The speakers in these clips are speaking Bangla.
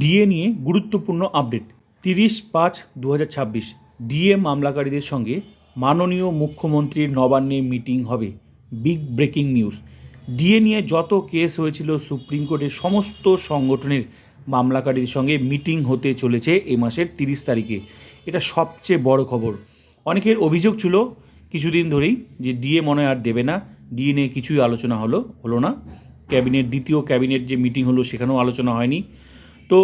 ডিএ নিয়ে গুরুত্বপূর্ণ আপডেট 30/5/2026 ডিএ মামলাকারীদের সঙ্গে মাননীয় মুখ্যমন্ত্রীর নবান্নে মিটিং হবে। Big breaking news. ডিএ নিয়ে যত কেস হয়েছিল সুপ্রিম কোর্টের সমস্ত সংগঠনের মামলাকারীদের সঙ্গে মিটিং হতে চলেছে এ মাসের 30 তারিখে। এটা সবচেয়ে বড় খবর। অনেকের অভিযোগ ছিল কিছুদিন ধরেই যে ডিএ মনে হয় আর দেবে না, ডিএ নিয়ে কিছুই আলোচনা হলো না। দ্বিতীয় ক্যাবিনেট যে মিটিং হলো সেখানেও আলোচনা হয়নি। তো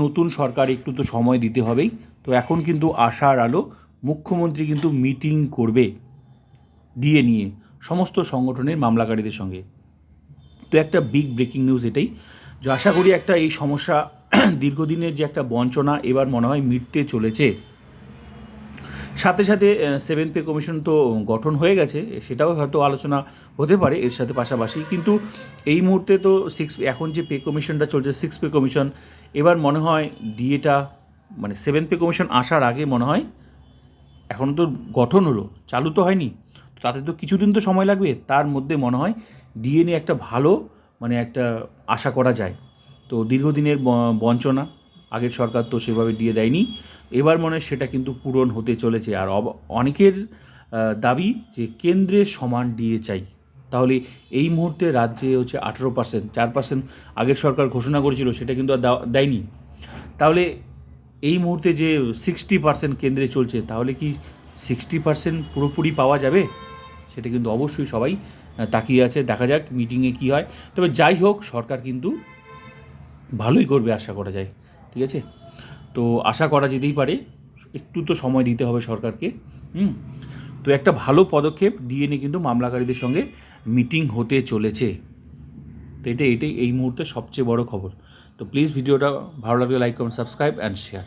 নতুন সরকার একটু তো সময় দিতে হবেই। তো এখন কিন্তু আশার আলো, মুখ্যমন্ত্রী কিন্তু মিটিং করবে ডিএ নিয়ে সমস্ত সংগঠনের মামলাকারীদের সঙ্গে। তো একটা বিগ ব্রেকিং নিউজ এটাই, যে আশা করি একটা এই সমস্যা দীর্ঘদিনের যে একটা বঞ্চনা এবার মনে হয় মিটতে চলেছে। সাথে সাথে 7 পে কমিশন তো গঠন হয়ে গেছে, সেটাও হয়তো আলোচনা হতে পারে এর সাথে পাশাপাশি। কিন্তু এই মুহূর্তে তো এখন যে পে কমিশনটা চলছে 6 পে কমিশন, এবার মনে হয় ডিএটা মানে 7 পে কমিশন আসার আগে মনে হয়, এখন তো গঠন হলো, চালু তো হয়নি, তাতে তো কিছুদিন তো সময় লাগবে। তার মধ্যে মনে হয় ডিএ নিয়ে একটা ভালো মানে একটা আশা করা যায়। তো দীর্ঘদিনের বঞ্চনা, আগের সরকার তো সেভাবে ডিএ দেয়নি, এবার মনে হয় সেটা কিন্তু পূরণ হতে চলেছে। আর অনেকের দাবি যে কেন্দ্রের সমান ডিএ চাই। তাহলে এই মুহূর্তে রাজ্যে হচ্ছে 18%, 4% আগের সরকার ঘোষণা করেছিল, সেটা কিন্তু আর দেয়নি। তাহলে এই মুহূর্তে যে 60% কেন্দ্রে চলছে, তাহলে কি 60% পুরোপুরি পাওয়া যাবে? সেটা কিন্তু অবশ্যই সবাই তাকিয়ে আছে, দেখা যাক মিটিংয়ে কী হয়। তবে যাই হোক, সরকার কিন্তু ভালোই করবে আশা করা যায়। ঠিক আছে, তো আশা করা যেতেই পারে, একটু তো সময় দিতে হবে সরকারকে। তো একটা ভালো পদক্ষেপ, ডিএ নিয়ে কিন্তু মামলাকারীদের সঙ্গে মিটিং হতে চলেছে। তো এটাই এই মুহূর্তে সবচেয়ে বড় খবর। তো প্লিজ ভিডিওটা ভালো লাগলে like comment subscribe and share.